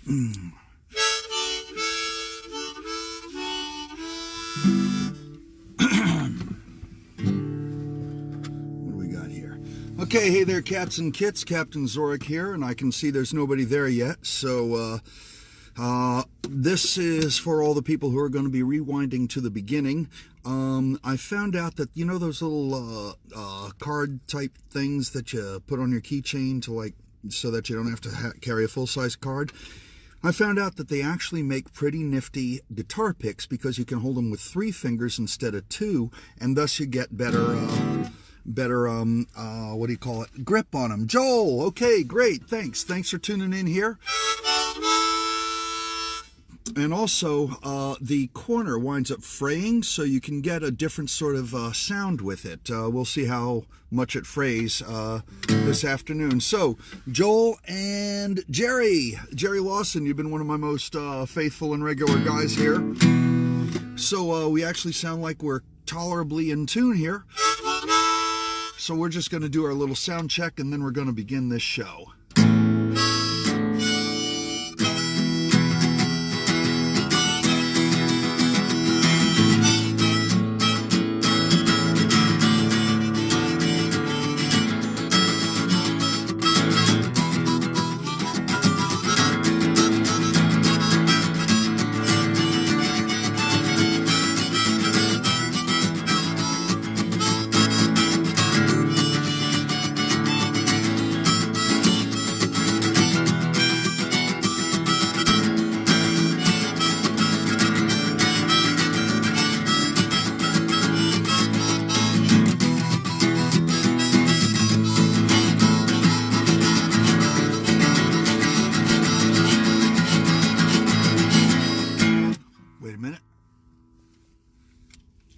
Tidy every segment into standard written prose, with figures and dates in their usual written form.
we got here? Okay, hey there, cats and kits. Captain Zorikh here, and I can see there's nobody there yet. So this is for all the people who are going to be rewinding to the beginning. I found out that, you know, those little card type things that you put on your keychain to, like, so that you don't have to carry a full-size card. I found out that they actually make pretty nifty guitar picks because you can hold them with 3 fingers instead of 2, and thus you get better what do you call it, grip on them. Joel, okay, great, thanks for tuning in here. And also, the corner winds up fraying, so you can get a different sort of sound with it. We'll see how much it frays this afternoon. So, Joel and Jerry Lawson, you've been one of my most faithful and regular guys here. So, we actually sound like we're tolerably in tune here. So, we're just going to do our little sound check, and then we're going to begin this show.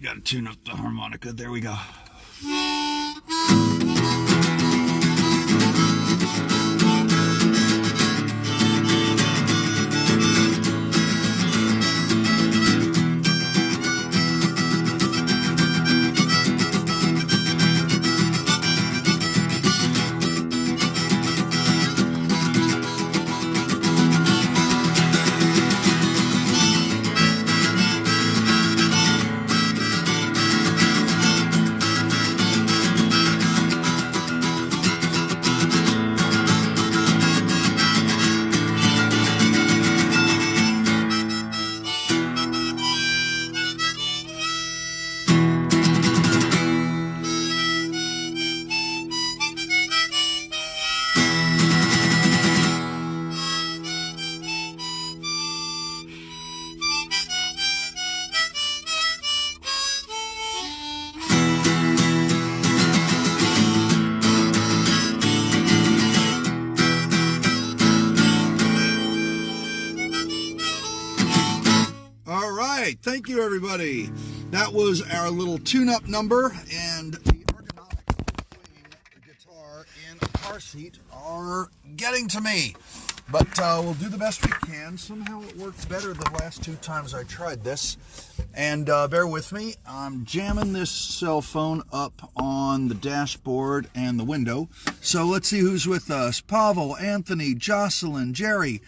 Gotta tune up the harmonica. There we go. Thank you, everybody. That was our little tune-up number, and the ergonomics of playing the guitar in a car seat are getting to me. But we'll do the best we can. Somehow it worked better the last 2 times I tried this. And bear with me. I'm jamming this cell phone up on the dashboard and the window. So let's see who's with us. Pavel, Anthony, Jocelyn, Jerry.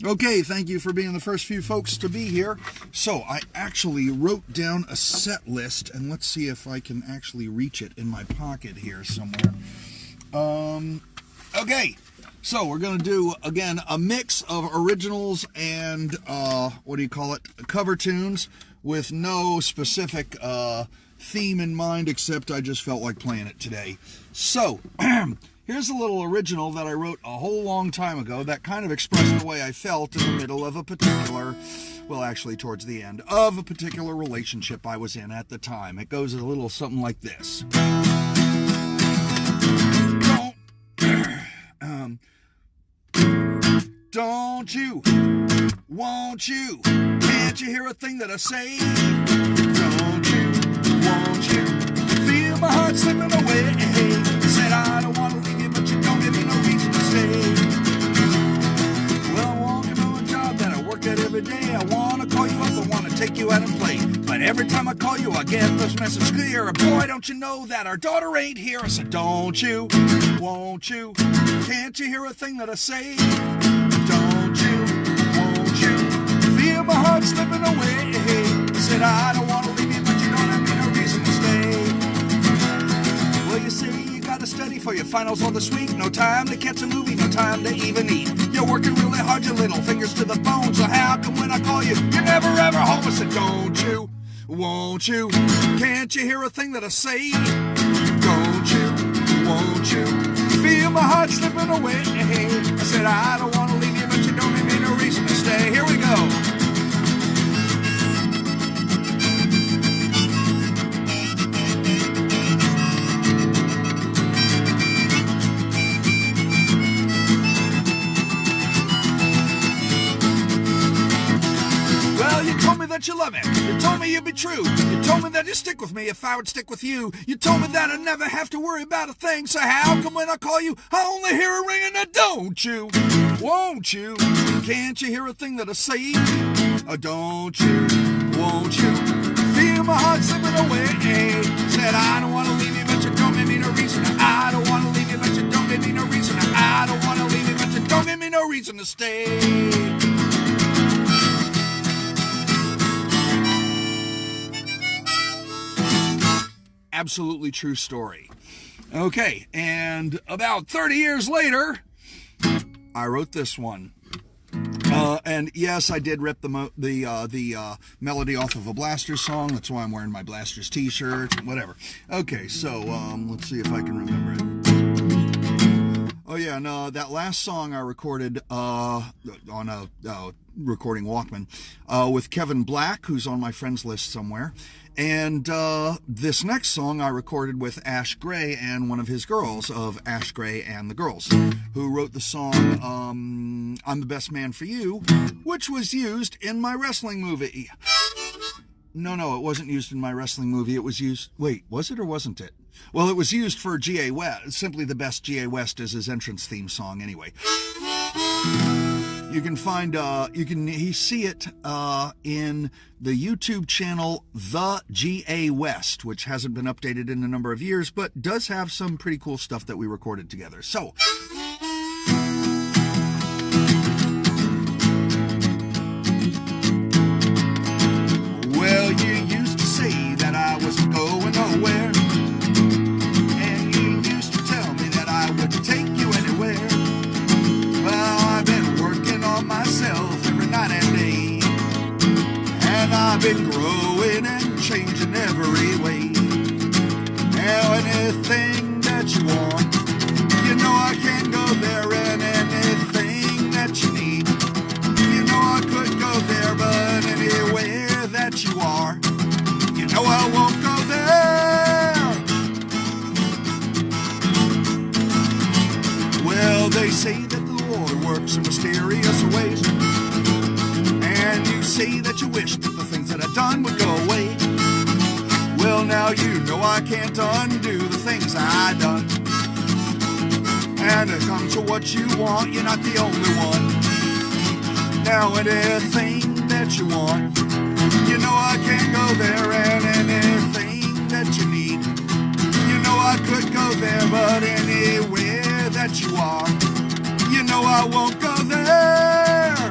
Okay, thank you for being the first few folks to be here. So I actually wrote down a set list, and let's see if I can actually reach it in my pocket here somewhere. Okay. So we're going to do, again, a mix of originals and, cover tunes with no specific theme in mind, except I just felt like playing it today. So, here's a little original that I wrote a whole long time ago that kind of expressed the way I felt in the middle of a particular, well, actually towards the end, of a particular relationship I was in at the time. It goes a little something like this. Don't you, won't you, can't you hear a thing that I say? Don't you, won't you, feel my heart slipping away? Said I don't want to leave you, but you don't give me no reason to stay. Well, I want to know a job that I work at every day. I want to call you up, I want to take you out and play. But every time I call you, I get this message clear. Boy, don't you know that our daughter ain't here? I said, don't you, won't you, can't you hear a thing that I say? Don't you, my heart slipping away. I said I don't want to leave you, but you don't have me no reason to stay. Well, you say you gotta study for your finals all this week. No time to catch a movie, no time to even eat. You're working really hard, your little fingers to the bone. So how come when I call you, you're never ever home? I said, don't you, won't you, can't you hear a thing that I say? Don't you, won't you, feel my heart slipping away. I said I don't want to leave you, but you don't give me no reason to stay. Here we go. That you love me. You told me you'd be true. You told me that you'd stick with me if I would stick with you. You told me that I'd never have to worry about a thing. So how come when I call you, I only hear a ringing? Don't you, won't you, can't you hear a thing that I say? Don't you, won't you, feel my heart slipping away. Said I don't want to leave you, but you don't give me no reason. I don't want to leave you, but you don't give me no reason. I don't want to leave you, but you don't give me no reason to stay. Absolutely true story. Okay, and about 30 years later, I wrote this one. And yes, I did rip the melody off of a Blasters song. That's why I'm wearing my Blasters t-shirt, whatever. Okay, so let's see if I can remember it. Oh yeah, no, that last song I recorded on a recording Walkman with Kevin Black, who's on my friends list somewhere. And this next song I recorded with Ash Gray and one of his girls of Ash Gray and the Girls, who wrote the song I'm the Best Man for You, which was used in my wrestling movie. No, it wasn't used in my wrestling movie. It was used... Wait, was it or wasn't it? Well, it was used for G.A. West. Simply the Best G.A. West as his entrance theme song anyway. You can find, see it in the YouTube channel The G.A. West, which hasn't been updated in a number of years, but does have some pretty cool stuff that we recorded together. So, well, you used to say that I wasn't going nowhere, and you used to tell me that I would take you anywhere. Well, I've been working on myself every night and day, and I've been growing and changing every way. Now anything that you want, you know I can go there, and anything that you need, you know I could go there, but anywhere that you are, you know I won't go there. Well, they say that the Lord works in mysterious ways, and you say that you wish that the things that I've done would go away. Well, now you know I can't undo the things I done, and it comes to what you want, you're not the only one. Now anything that you want, you know I can go there, and anything that you need, you know I could go there, but anywhere that you are, you know I won't go there.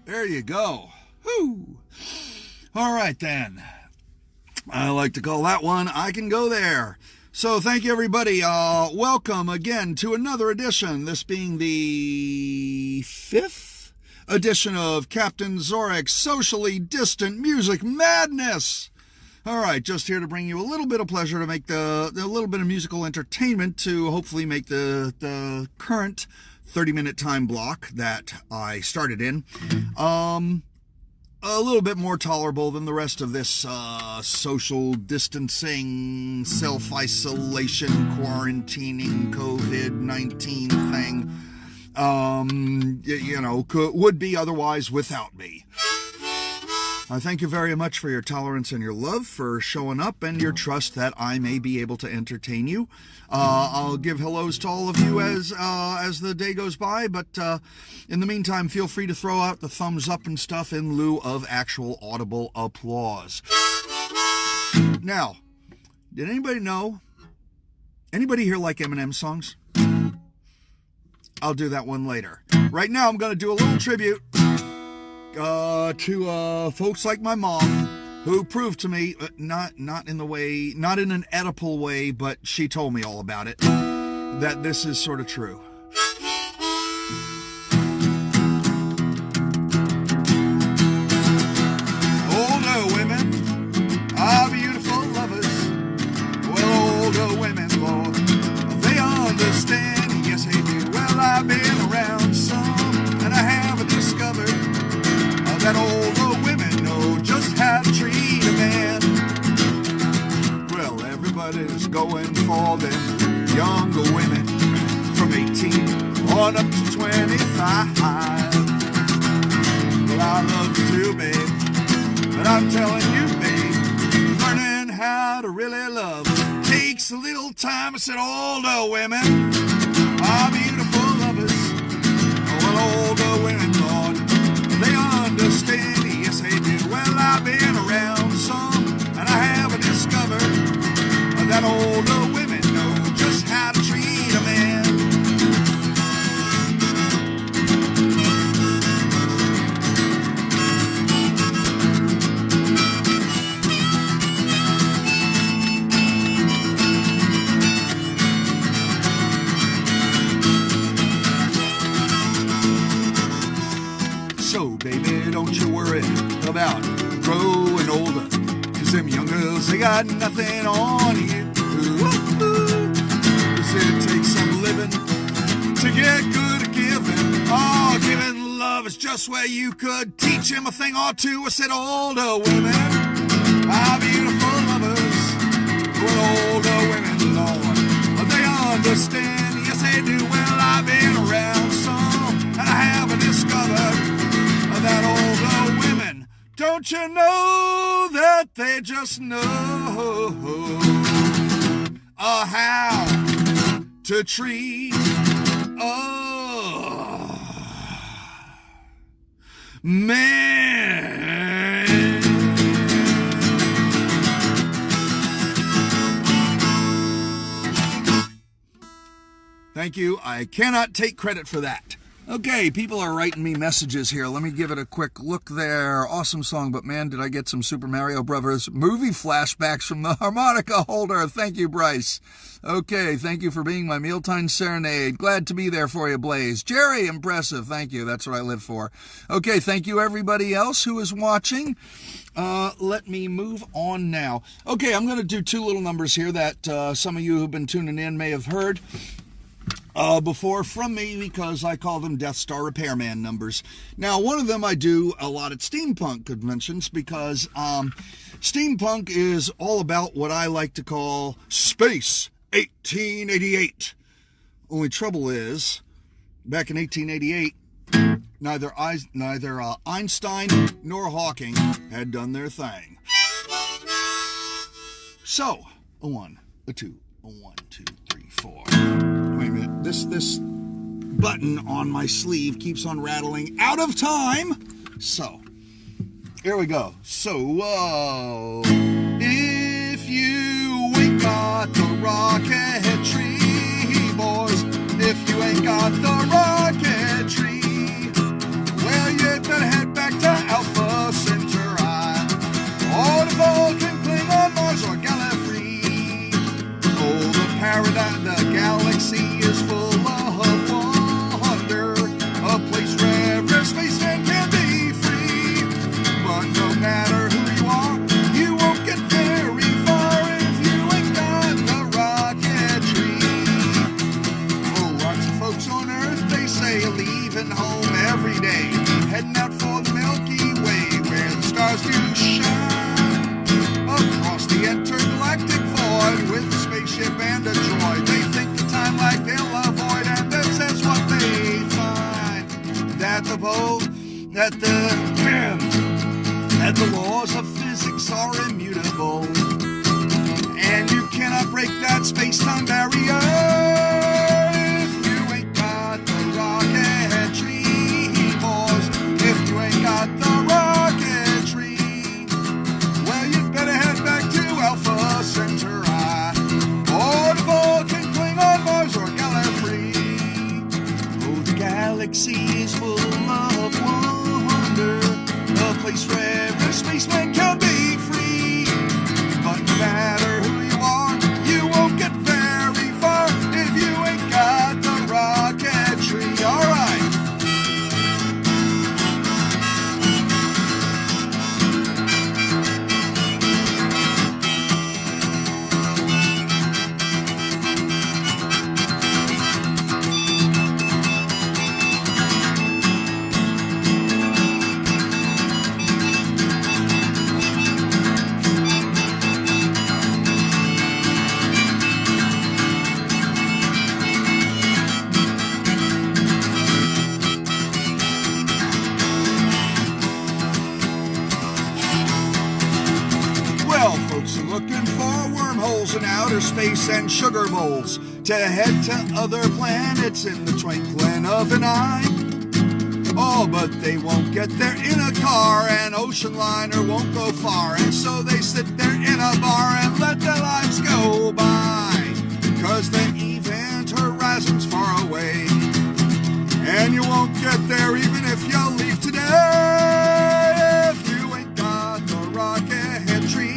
There you go. Whew. All right, then. I like to call that one I Can Go There. So thank you, everybody. Welcome again to another edition, this being the 5th edition of Captain Zorikh's Socially Distant Music Madness. All right, just here to bring you a little bit of pleasure, to make a little bit of musical entertainment, to hopefully make the current 30-minute time block that I started in. A little bit more tolerable than the rest of this social distancing, self-isolation, quarantining, COVID-19 thing, would be otherwise without me. I thank you very much for your tolerance and your love, for showing up, and your trust that I may be able to entertain you. I'll give hellos to all of you as the day goes by, but in the meantime, feel free to throw out the thumbs up and stuff in lieu of actual audible applause. Now, did anybody know? Anybody here like Eminem songs? I'll do that one later. Right now, I'm going to do a little tribute to folks like my mom, who proved to me, not in an Oedipal way, but she told me all about it, that this is sort of true. Older women are beautiful lovers. Well, older women, Lord, they understand. Yes, they do. Well, I've been around some, and I haven't discovered that older women know just how to treat a man. Well, everybody's going for them younger women from 18 on up to 25. Well, I love you too, babe, but I'm telling you, babe, learning how to really love takes a little time. I said older women are beautiful lovers. Well, older women, Lord, they understand, yes they do. Well, I've been around some, and I haven't discovered that older women know just how to treat a man. So, baby, don't you worry about growing older, 'cause them young girls, they got nothing on you. Ooh, 'cause it takes some living to get good at giving. Oh, giving love is just where you could teach him a thing or two. I said older women are beautiful lovers. Well, older women, Lord, but they understand. Yes, they do. Well, I've been around some, and I haven't discovered that older women, don't you know that they just know how to treat a man. Thank you. I cannot take credit for that. Okay, people are writing me messages here. Let me give it a quick look there. Awesome song, but man, did I get some Super Mario Brothers movie flashbacks from the harmonica holder. Thank you, Bryce. Okay, thank you for being my mealtime serenade. Glad to be there for you, Blaze. Jerry, impressive. Thank you. That's what I live for. Okay, thank you, everybody else who is watching. Let me move on now. Okay, I'm going to do two little numbers here that some of you who've been tuning in may have heard before from me, because I call them Death Star Repairman numbers. Now, one of them I do a lot at steampunk conventions, because steampunk is all about what I like to call Space 1888. Only trouble is, back in 1888, neither Einstein nor Hawking had done their thing. So, a 1, a 2, a 1, 2, 3, 4. Wait a minute, this button on my sleeve keeps on rattling out of time. So, here we go. So, if you ain't got the rocketry, boys, if you ain't got the rocketry, well, you better head back to Alpha Centauri, or the Vulcan, Klingon, Mars, or Gallifrey. Oh, the paradise, the galaxy is full of wonder, a place where every spaceman can be free. But no matter who you are, you won't get very far if you ain't got the rocketry. Oh, lots of folks on Earth, they heading out for the Milky Way, where the stars do shine. Across the intergalactic void, with a spaceship and a droid, they think the time like they'll avoid, and this is what they find. That the laws of physics are immutable, and you cannot break that space-time barrier if you ain't got the rocketry, boys. If you ain't got the rocketry, well, you'd better head back to Alpha Centauri, or the Vulcan, Klingon, Mars, or Gallifrey. Oh, the galaxy is full of wonder, a place where a spaceman can be free. But no matter who you are, you won't get very far if you ain't got the rocketry. All right. Folks are looking for wormholes in outer space and sugar bowls to head to other planets in the twinkling of an eye. Oh, but they won't get there in a car, and ocean liner won't go far, and so they sit there in a bar and let their lives go by, 'cause the event horizon's far away, and you won't get there even if you leave today. If you ain't got the rocketry,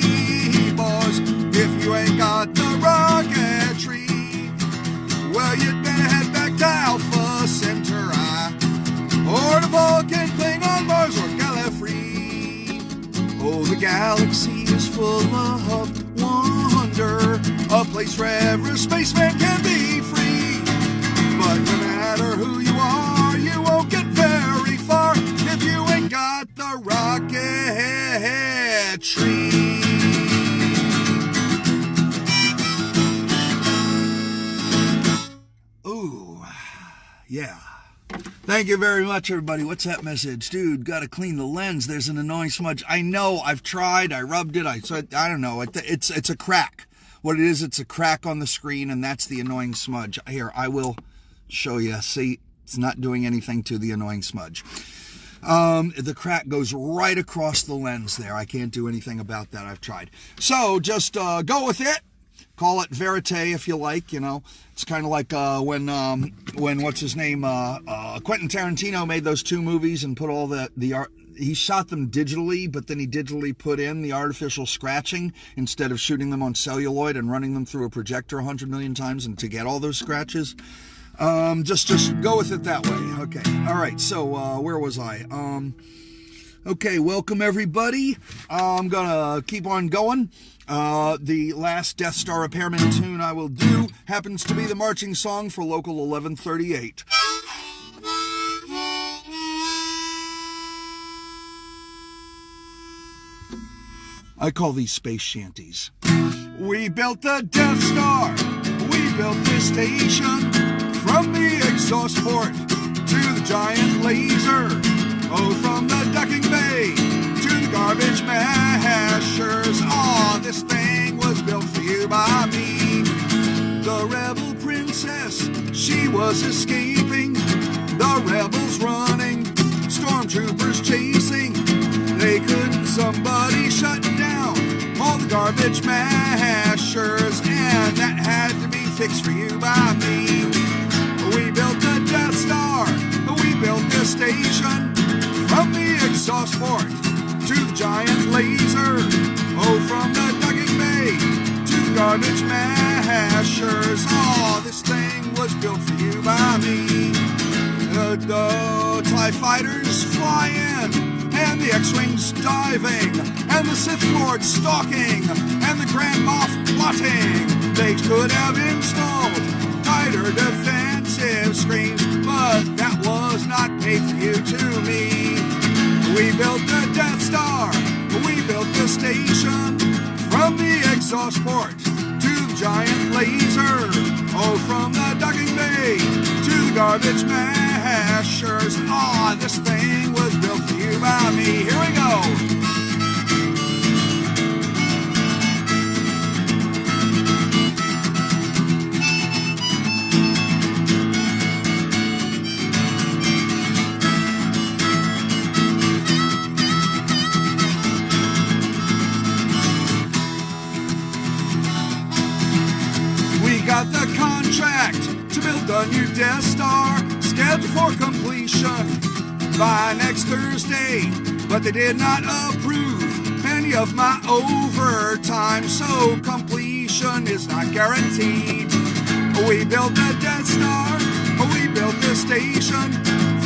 if you ain't got the rocketry, well, you'd better head back to Alpha Centauri, or the Vulcan, Klingon, Mars, or Gallifrey. Oh, the galaxy is full of wonder, a place where every spaceman can be free. But no matter who you are, you won't get very far if you ain't got the rocketry. Yeah. Thank you very much, everybody. What's that message? Dude, got to clean the lens. There's an annoying smudge. I know. I've tried. I rubbed it. I don't know. It's a crack. What it is, it's a crack on the screen, and that's the annoying smudge. Here, I will show you. See, it's not doing anything to the annoying smudge. The crack goes right across the lens there. I can't do anything about that. I've tried. So just go with it. Call it verite if you like, you know. It's kind of like when what's his name, Quentin Tarantino made those two movies and put all the art. He shot them digitally, but then he digitally put in the artificial scratching instead of shooting them on celluloid and running them through a projector 100 million times and to get all those scratches. Just go with it that way. Okay. All right. So where was I? Okay. Welcome everybody. I'm gonna keep on going. The last Death Star repairman tune I will do happens to be the marching song for Local 1138. I call these space shanties. We built the Death Star, we built this station, from the exhaust port to the giant laser, oh, from the docking bay to the garbage mashers. Oh, this thing was built for you by me. The rebel princess, she was escaping, the rebels running, stormtroopers chasing. They couldn't somebody shut down all the garbage mashers, and that had to be fixed for you by me. We built the Death Star, we built the station, from the exhaust port to the giant laser, oh, from the docking bay to the garbage mashers. Oh, this thing was built for you by me. The TIE fighters flying, and the X-Wings diving, and the Sith Lord stalking, and the Grand Moff plotting. They could have installed tighter defensive screens, but that was not paid for you to me. exhaust port to the giant laser. Oh, from the ducking bay to the garbage mashers. Ah, this thing was built for you by me. Here we go. Got the contract to build a new Death Star, scheduled for completion by next Thursday, but they did not approve any of my overtime, so completion is not guaranteed. We built the Death Star, we built the station,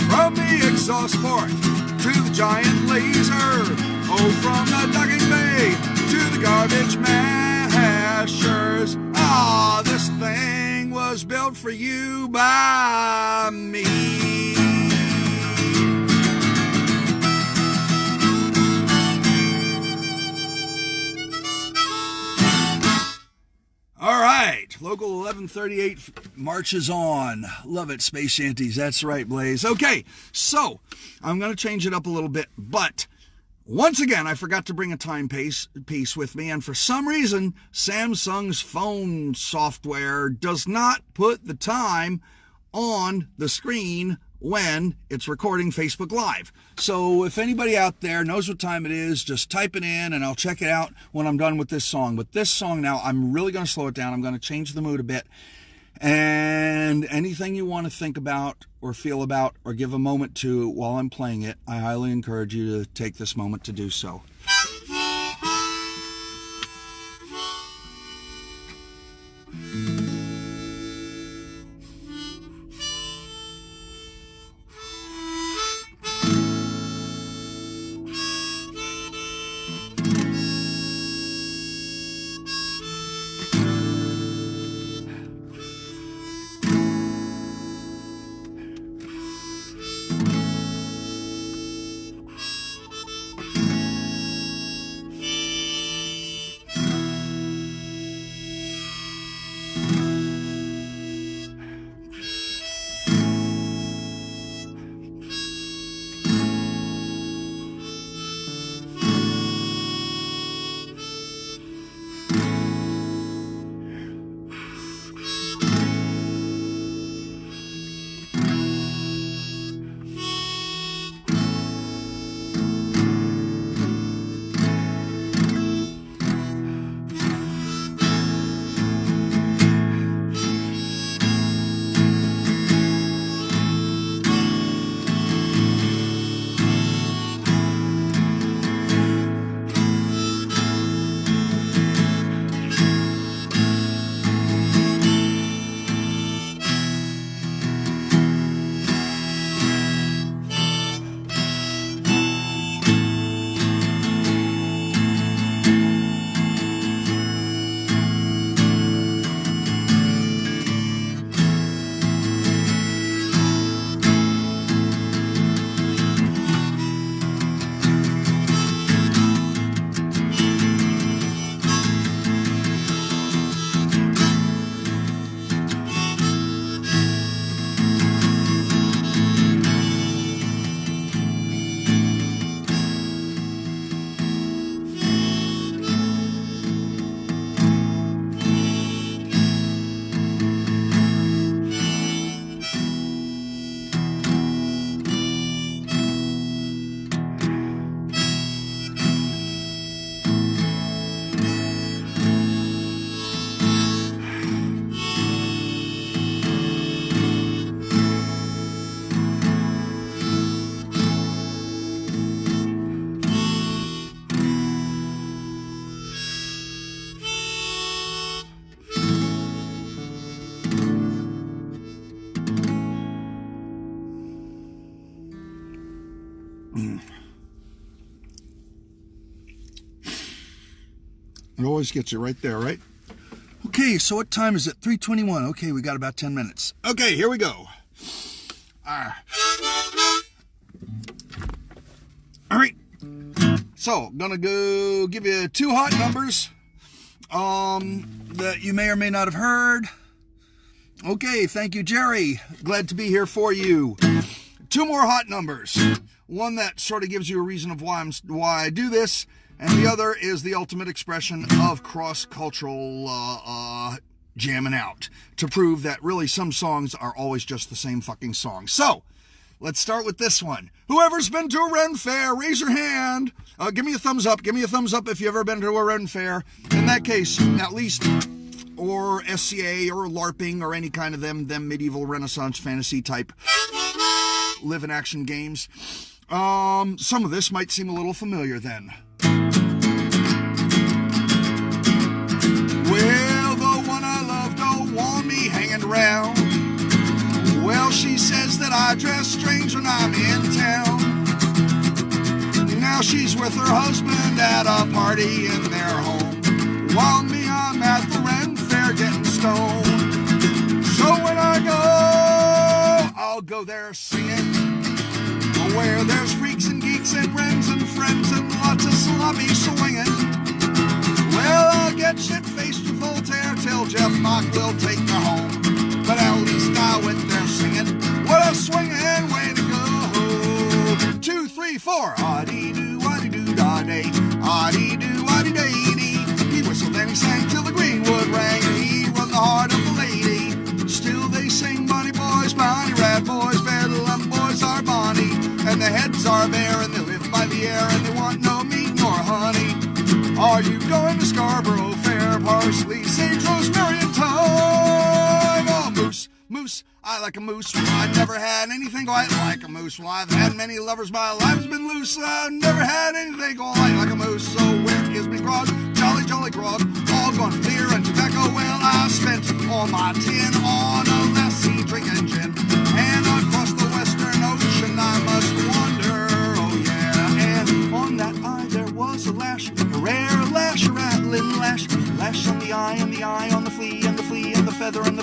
from the exhaust port to the giant laser. Oh, from the ducking bay to the garbage mashers. Ah, this thing was built for you by me. All right, Local 1138 marches on. Love it, Space Shanties. That's right, Blaze. Okay, so I'm going to change it up a little bit, but once again, I forgot to bring a timepiece with me, and for some reason, Samsung's phone software does not put the time on the screen when it's recording Facebook Live. So if anybody out there knows what time it is, just type it in, and I'll check it out when I'm done with this song. But this song now, I'm really going to slow it down. I'm going to change the mood a bit. And anything you want to think about or feel about or give a moment to while I'm playing it, I highly encourage you to take this moment to do so. It always gets you right there, right? Okay, so what time is it? 3:21. Okay, we got about 10 minutes. Okay, here we go. All right. So, I'm going to go give you two hot numbers. that you may or may not have heard. Okay, thank you, Jerry. Glad to be here for you. 2 more hot numbers. One that sort of gives you a reason of why I do this, and the other is the ultimate expression of cross-cultural jamming out to prove that really some songs are always just the same fucking song. So, let's start with this one. Whoever's been to a Ren Fair, raise your hand. Give me a thumbs up. Give me a thumbs up if you've ever been to a Ren Fair. In that case, at least, or SCA, or LARPing, or any kind of them medieval Renaissance fantasy type live in action games. Some of this might seem a little familiar then. Well, the one I love don't want me hanging around. Well, she says that I dress strange when I'm in town. Now she's with her husband at a party in their home, while me, I'm at the Ren Fair getting stoned. So when I go, I'll go there singing, where there's freaks and geeks and Rens and friends and lots of salami swinging. Well, I'll get shit-faced with Voltaire till Jeff Mock will take me home. But at least I went there singing, what a swinging way to go. 2, 3, 4. Ah-dee-doo, ah-dee-doo, da-day. Ah-dee-doo, ah-dee-day-dee. He whistled and he sang till the greenwood rang. He won the heart of the lady. Still they sing Bonnie boys, Bonnie rat boys, Bedlam boys are bonny. And their heads are bare and they live by the air and they want no meat nor honey. Are you going to Scarborough Fair? Parsley, sage, rosemary, and thyme. Oh, moose, I like a moose. Well, I've never had anything quite like a moose. Well, I've had many lovers, my life's been loose. I've never had anything quite like a moose. So where is me grog? Jolly, jolly grog. All gone beer and tobacco. Well, I spent all my tin on a lassie drinking gin. And across the western ocean I must wander, oh yeah. And on that eye there was a lash, a rare lash, a rattling lash. Lash on the eye, and the eye on the flea, and the flea, and the feather on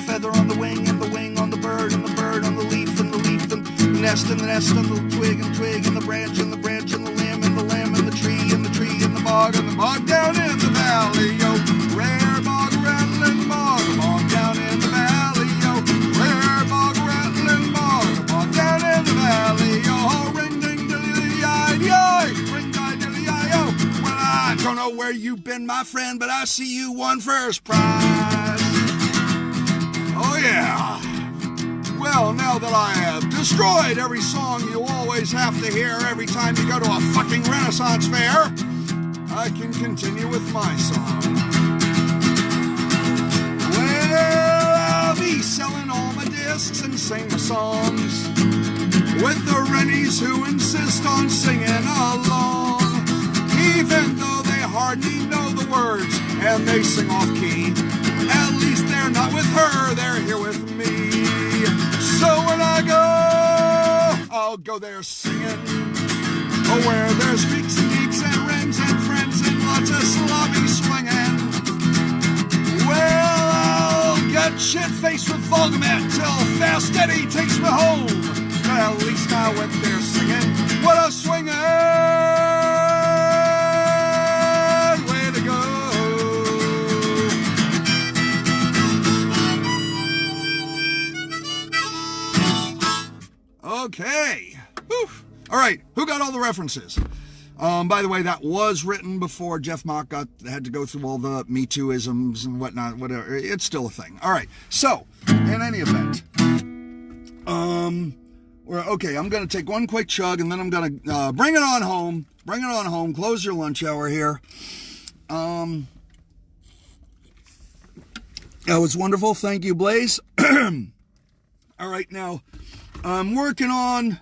the wing, and the wing on the bird, and the bird on the leaf, and the leaf, and the nest, and the nest, and the twig, and twig, and the branch, and the branch, and the limb, and the limb, and the tree, and the tree, and the bog down in the valley, yo. Rare bog, rattling bog down in the valley, yo. Rare bog, rattling bog down in the valley, yo. Ring, ding, dilly-yi-yi, ring, dilly-yi-yo. Well, I don't know where you've been, my friend, but I see you won first prize. Oh, yeah. Well, now that I have destroyed every song you always have to hear every time you go to a fucking Renaissance fair, I can continue with my song. Well, I'll be selling all my discs and sing my songs with the Rennies who insist on singing along, even though they hardly know the words and they sing off key. At least they're not with her, they're here with me. So when I go, I'll go there singing, where there's freaks and geeks and Rens and friends and lots of sloppy swinging. Well, I'll get shit-faced with Vulgamet till Fast Eddie takes me home. But at least I went there singing, what a swinging way to go. Okay. Whew. All right. Who got all the references? By the way, that was written before Jeff Mock had to go through all the Me Too-isms and whatnot. Whatever. It's still a thing. All right. So, in any event, okay. I'm going to take one quick chug, and then I'm going to bring it on home. Bring it on home. Close your lunch hour here. That was wonderful. Thank you, Blaze. All right, now. I'm working on,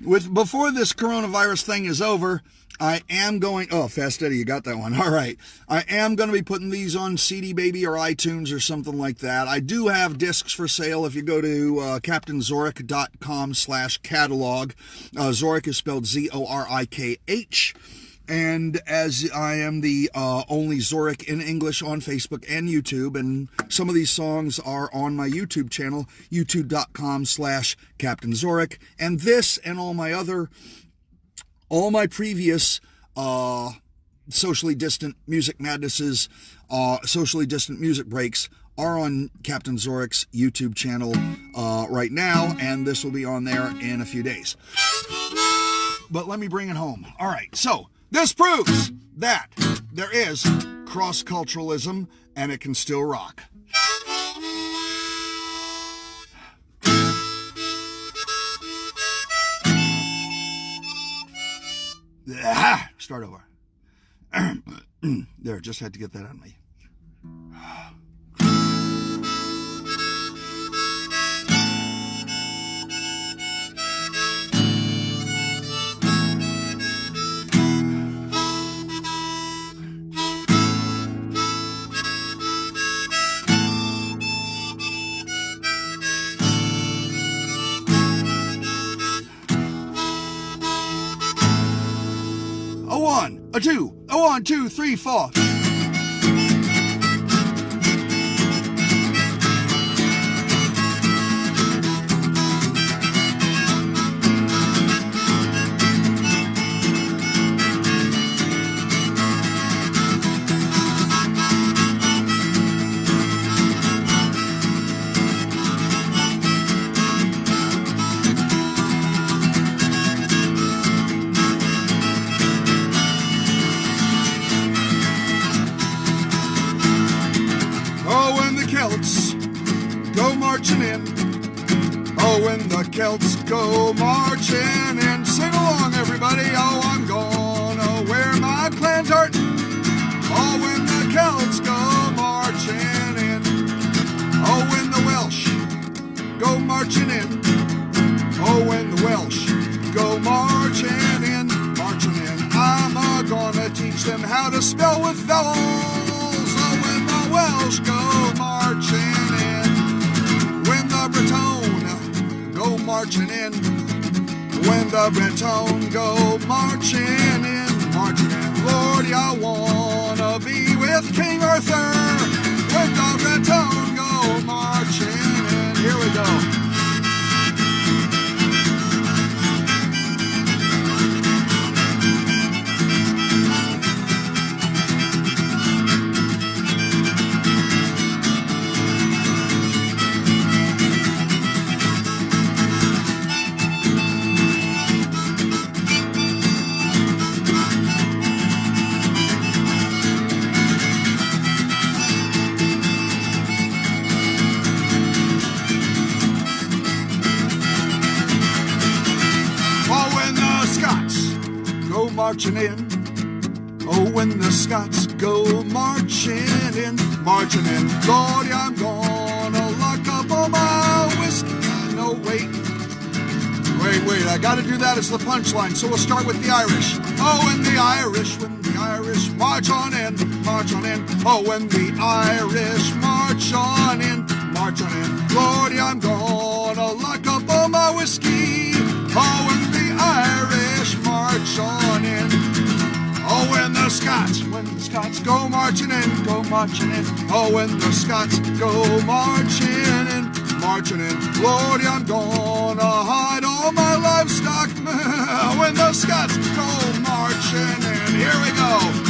before this coronavirus thing is over, I am going, Fast Eddie, you got that one. All right. I am going to be putting these on CD Baby or iTunes or something like that. I do have discs for sale if you go to CaptainZorikh.com/catalog. Zorikh is spelled Zorikh. And as I am the only Zorikh in English on Facebook and YouTube, and some of these songs are on my YouTube channel, youtube.com/CaptainZorikh. And this and all my previous socially distant music madnesses, socially distant music breaks are on Captain Zorikh's YouTube channel right now, and this will be on there in a few days. But let me bring it home. All right, so this proves that there is cross-culturalism and it can still rock. Start over. There, just had to get that on me. A 1, a 2, a 1, 2, 3, 4. Celts go marching in. Oh, when the Celts go marching in. Sing along, everybody. Oh, I'm gonna wear my clan tartan. Oh, when the Celts go marching in. Oh, when the Welsh go marching in. Oh, when the Welsh go marching in, marching in. I'm gonna teach them how to spell with vowels. Oh, when the Welsh go marching in. When the Breton go marching in. When the Breton go marching in, marching in. Lordy, I wanna be with King Arthur. When the Breton go marching in. Here we go. Marching in. Oh, when the Scots go marching in, marching in. Lordy, I'm gonna lock up all my whiskey. No, wait, I gotta do that as the punchline, so we'll start with the Irish. Oh, when the Irish march on in, march on in. Oh, when the Irish march on in, march on in. Lordy, I'm gonna lock up all my whiskey. Oh, when the Irish march on in. Oh, when the Scots go marching in, go marching in. Oh, when the Scots go marching in, marching in. Lordy, I'm gonna hide all my livestock. When the Scots go marching in. Here we go.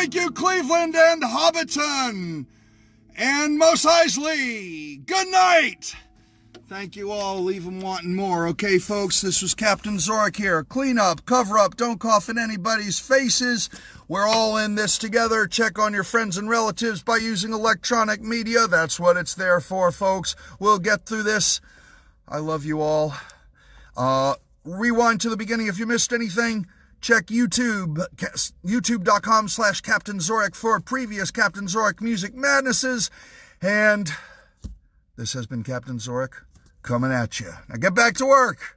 Thank you, Cleveland and Hobbiton and Mos Eisley. Good night. Thank you all. Leave them wanting more. Okay, folks, this was Captain Zorikh here. Clean up, cover up, don't cough in anybody's faces. We're all in this together. Check on your friends and relatives by using electronic media. That's what it's there for, folks. We'll get through this. I love you all. Rewind to the beginning if you missed anything. Check YouTube, youtube.com/Captain Zorikh for previous Captain Zorikh Music Madnesses. And this has been Captain Zorikh coming at you. Now get back to work.